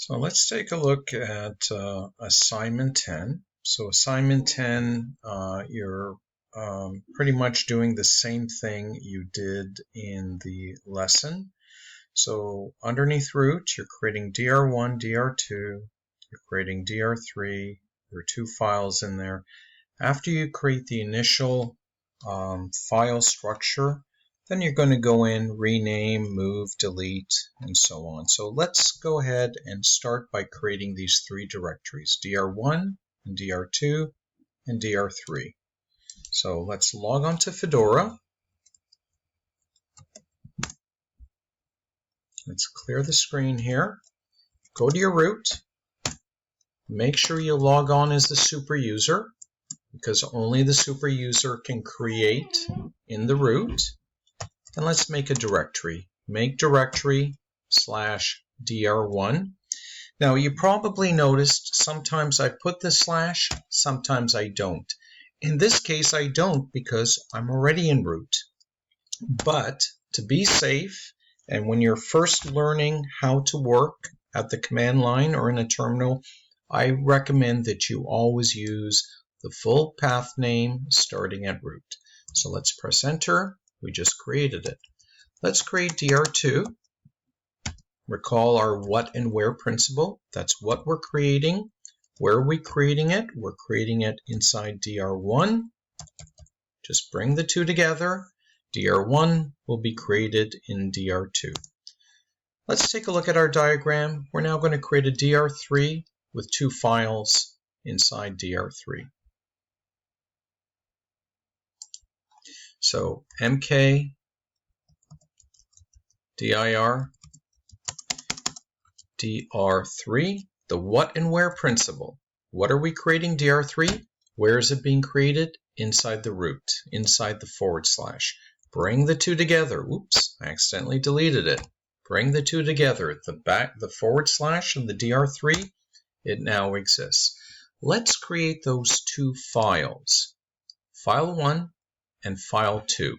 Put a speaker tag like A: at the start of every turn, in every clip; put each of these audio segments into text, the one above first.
A: So let's take a look at assignment 10. So assignment 10, you're pretty much doing the same thing you did in the lesson. So underneath root, you're creating dr1, dr2, you're creating dr3, there are two files in there. After you create the initial file structure, then you're going to go in, rename, move, delete, and so on. So let's go ahead and start by creating these three directories, dr1 and dr2 and dr3. So let's log on to Fedora. Let's clear the screen here. Go to your root. Make sure you log on as the super user, because only the super user can create in the root. And let's make a directory. Make directory /dr1. Now you probably noticed sometimes I put the slash, sometimes I don't. In this case I don't because I'm already in root. But to be safe, and when you're first learning how to work at the command line or in a terminal, I recommend that you always use the full path name starting at root. So let's press enter. We just created it. Let's create dr2. Recall our what and where principle. That's what we're creating. Where are we creating it? We're creating it inside dr1. Just bring the two together. dr1 will be created in dr2. Let's take a look at our diagram. We're now going to create a dr3 with two files inside dr3. So mk dir dr3, the what and where principle. What are we creating dr3? Where is it being created? Inside the root, inside the /. Bring the two together. Oops, I accidentally deleted it. Bring the two together. The / and the dr3, it now exists. Let's create those two files, file 1 and file 2.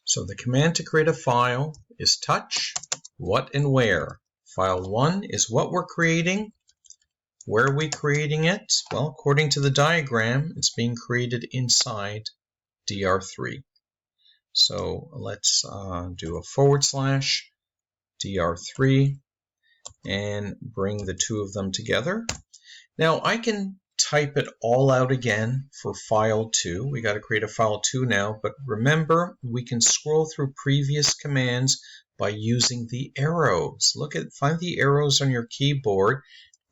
A: So the command to create a file is touch what and where. File 1 is what we're creating. Where are we creating it? Well, according to the diagram, it's being created inside dr3. So let's do a / dr3 and bring the two of them together. Now I can type it all out again for file 2. We got to create a file 2 now, but remember we can scroll through previous commands by using the arrows. Find the arrows on your keyboard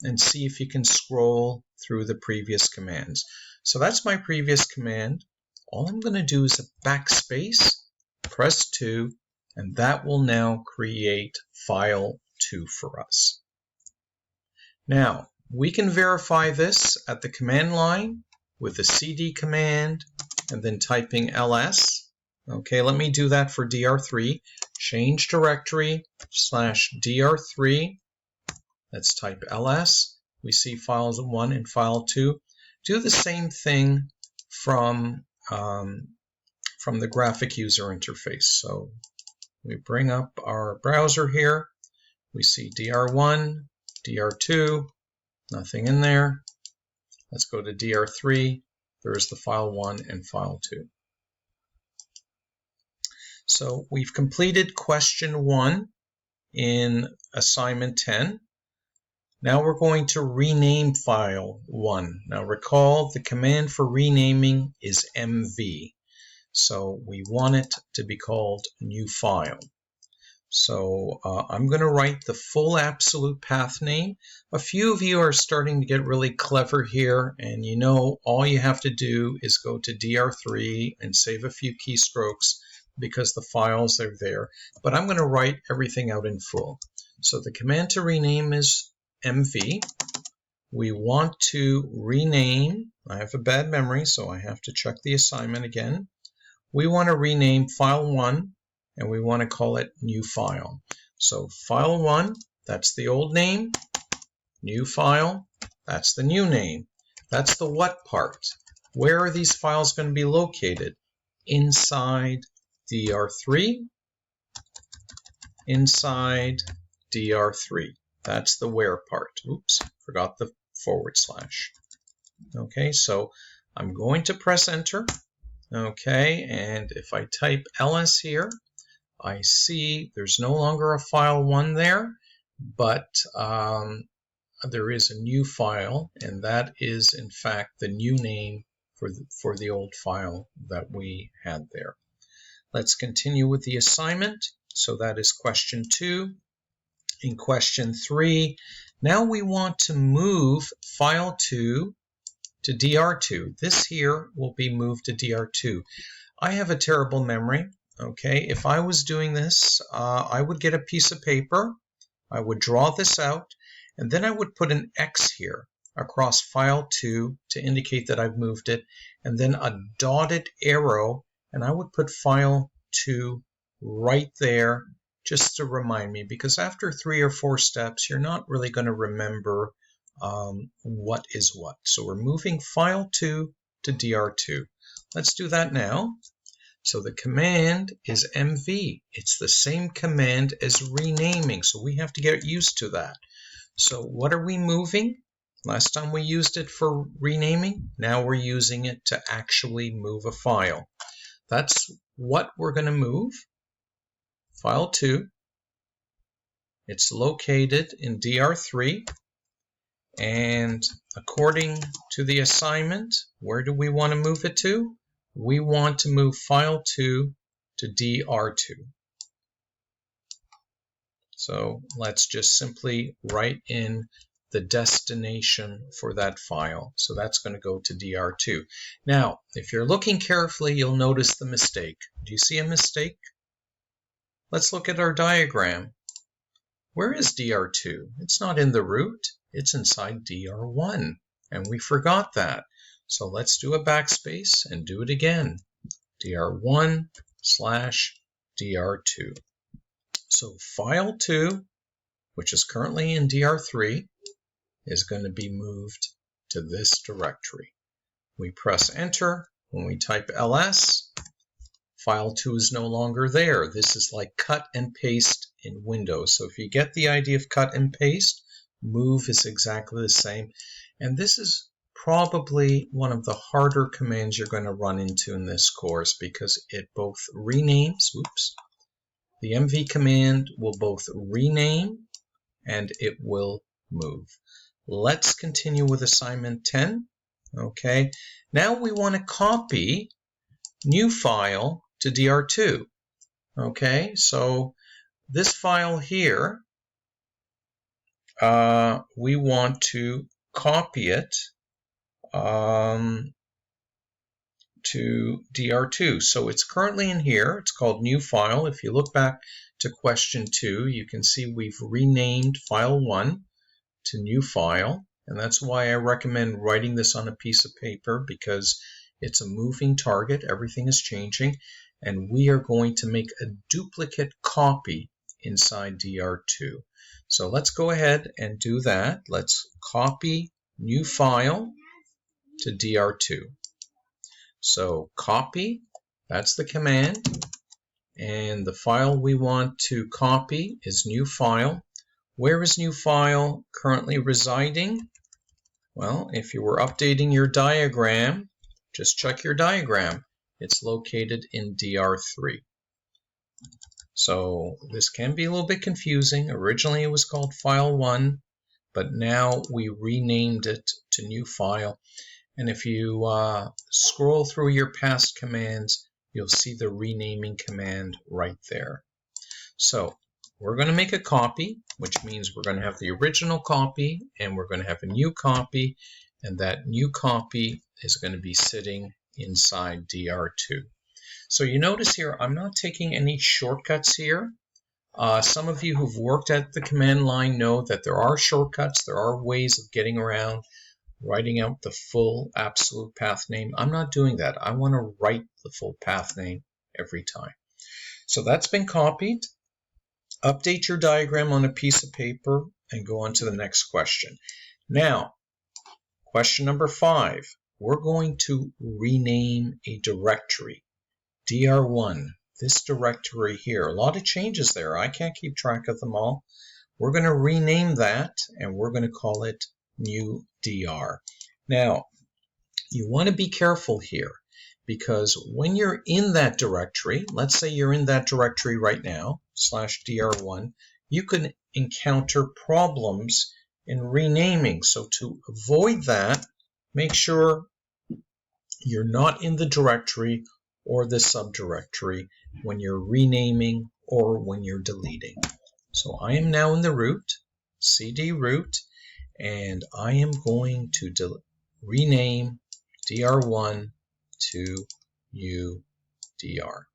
A: and see if you can scroll through the previous commands. So that's my previous command. All I'm going to do is a backspace, press 2, and that will now create file 2 for us. Now, we can verify this at the command line with the cd command and then typing ls. Okay, let me do that for dr3. Change directory /dr3. Let's type ls. We see files 1 and file 2. Do the same thing from the graphic user interface. So we bring up our browser here. We see dr1, dr2, nothing in there. Let's go to dr3. There's the file 1 and file 2. So we've completed question 1 in assignment 10. Now we're going to rename file 1. Now recall the command for renaming is mv. So we want it to be called new file. So I'm going to write the full absolute path name. A few of you are starting to get really clever here, and you know all you have to do is go to dr3 and save a few keystrokes because the files are there. But I'm going to write everything out in full. So the command to rename is mv. We want to rename, I have a bad memory, so I have to check the assignment again. We want to rename file 1, and we want to call it new file. So file 1, that's the old name. New file, that's the new name. That's the what part. Where are these files going to be located? Inside dr3, inside DR3. That's the where part. Oops, forgot the /. Okay, so I'm going to press enter. Okay, and if I type ls here, I see there's no longer a file 1 there, but there is a new file, and that is in fact the new name for the old file that we had there. Let's continue with the assignment. So that is question 2. In question 3, now we want to move file 2 to DR2. This here will be moved to DR2. I have a terrible memory. Okay, if I was doing this, I would get a piece of paper, I would draw this out, and then I would put an X here across file 2 to indicate that I've moved it, and then a dotted arrow, and I would put file 2 right there just to remind me, because after 3 or 4 steps, you're not really going to remember what is what. So we're moving file 2 to DR2. Let's do that now. So the command is mv. It's the same command as renaming, so we have to get used to that. So what are we moving? Last time we used it for renaming. Now we're using it to actually move a file. That's what we're going to move. File 2. It's located in DR3. And according to the assignment, where do we want to move it to? We want to move file 2 to DR2. So let's just simply write in the destination for that file. So that's going to go to DR2. Now, if you're looking carefully, you'll notice the mistake. Do you see a mistake? Let's look at our diagram. Where is DR2? It's not in the root. It's inside DR1. And we forgot that. So let's do a backspace and do it again. DR1/DR2. So file 2, which is currently in DR3, is going to be moved to this directory. We press enter. When we type ls, file 2 is no longer there. This is like cut and paste in Windows. So if you get the idea of cut and paste, move is exactly the same. And this is probably one of the harder commands you're going to run into in this course, because it both renames, the mv command will both rename and it will move. Let's continue with assignment 10. Okay, now we want to copy new file to DR2. Okay, so this file here, we want to copy it to DR2. So it's currently in here. It's called new file. If you look back to question 2, you can see we've renamed file 1 to new file. And that's why I recommend writing this on a piece of paper, because it's a moving target. Everything is changing. And we are going to make a duplicate copy inside DR2. So let's go ahead and do that. Let's copy new file to DR2. So copy, that's the command, and the file we want to copy is new file. Where is new file currently residing? Well, if you were updating your diagram, just check your diagram. It's located in DR3. So this can be a little bit confusing. Originally it was called file 1, but now we renamed it to new file. And if you scroll through your past commands, you'll see the renaming command right there. So we're going to make a copy, which means we're going to have the original copy and we're going to have a new copy, and that new copy is going to be sitting inside DR2. So you notice here, I'm not taking any shortcuts here. Some of you who've worked at the command line know that there are shortcuts, there are ways of getting around writing out the full absolute path name. I'm not doing that. I want to write the full path name every time. So that's been copied. Update your diagram on a piece of paper and go on to the next question. Now, question number 5. We're going to rename a directory. DR1, this directory here. A lot of changes there. I can't keep track of them all. we're going to rename that and we're going to call it new dr. Now, you want to be careful here because when you're in that directory, let's say you're in that directory right now, /dr1, you can encounter problems in renaming. So to avoid that, make sure you're not in the directory or the subdirectory when you're renaming or when you're deleting. So I am now in the root, cd root, and I am going to rename dr1 to new dr.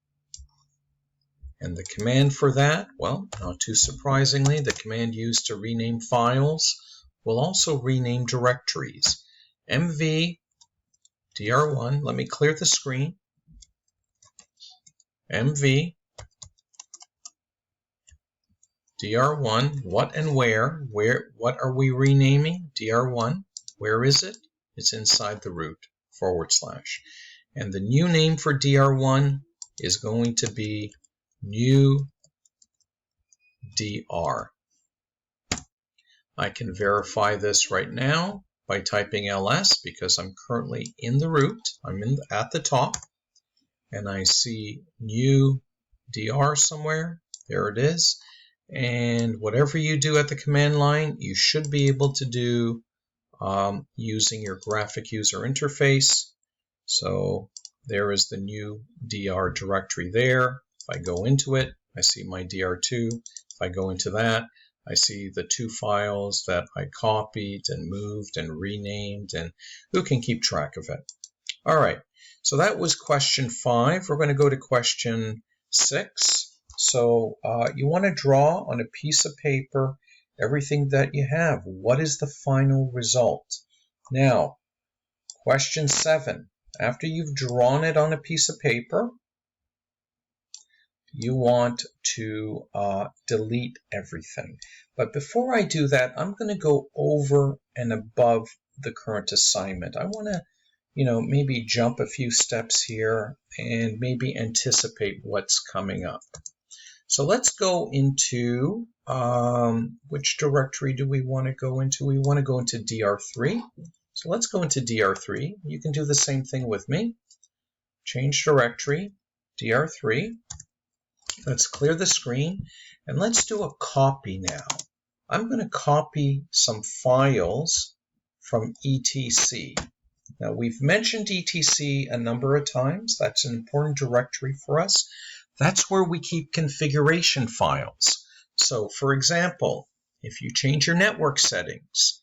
A: And the command for that, well, not too surprisingly, the command used to rename files will also rename directories. mv dr1, let me clear the screen, mv dr1, what and where, what are we renaming? dr1, where is it? It's inside the root, /. And the new name for dr1 is going to be new dr. I can verify this right now by typing ls because I'm currently in the root. I'm at the top and I see new dr somewhere. There it is. And whatever you do at the command line, you should be able to do using your graphic user interface. So there is the new dr directory there. If I go into it, I see my dr2. If I go into that, I see the 2 files that I copied and moved and renamed, and who can keep track of it? All right, so that was question 5. We're going to go to question 6. So you want to draw on a piece of paper everything that you have. What is the final result? Now, question 7. After you've drawn it on a piece of paper, you want to delete everything. But before I do that, I'm going to go over and above the current assignment. I want to, maybe jump a few steps here and maybe anticipate what's coming up. So let's go into, which directory do we want to go into? We want to go into dr3. So let's go into dr3. You can do the same thing with me. Change directory, dr3. Let's clear the screen and let's do a copy now. I'm going to copy some files from etc. Now we've mentioned etc a number of times. That's an important directory for us. That's where we keep configuration files. So for example, if you change your network settings,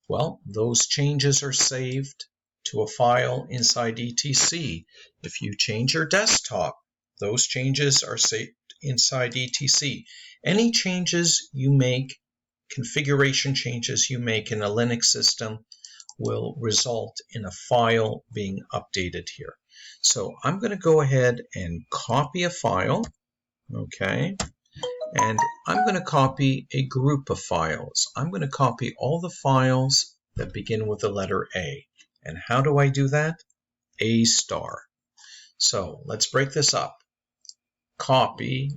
A: well, those changes are saved to a file inside etc. If you change your desktop, those changes are saved inside etc. Any changes you make, configuration changes you make in a Linux system will result in a file being updated here. So I'm going to go ahead and copy a file, okay, and I'm going to copy a group of files. I'm going to copy all the files that begin with the letter A. And how do I do that? A*. So let's break this up. Copy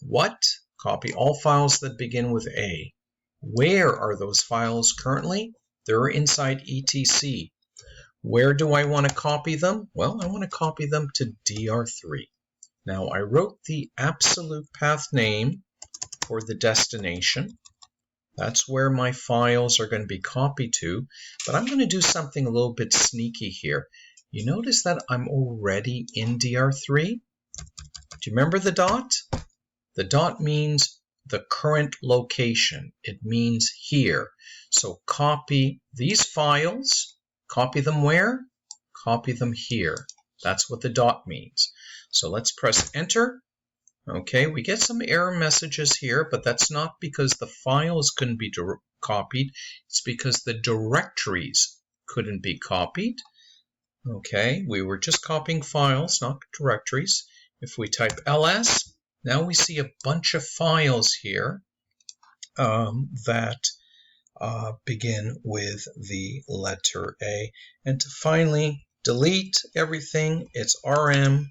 A: what? Copy all files that begin with A. Where are those files currently? They're inside etc. Where do I want to copy them? Well, I want to copy them to dr3. Now, I wrote the absolute path name for the destination. That's where my files are going to be copied to, but I'm going to do something a little bit sneaky here. You notice that I'm already in dr3? Do you remember the dot? The dot means the current location. It means here. So copy these files. Copy them where? Copy them here. That's what the dot means. So let's press enter. Okay, we get some error messages here, but that's not because the files couldn't be copied. It's because the directories couldn't be copied. Okay, we were just copying files, not directories. If we type ls, now we see a bunch of files here that begin with the letter A. And to finally delete everything, it's rm-rf/delete.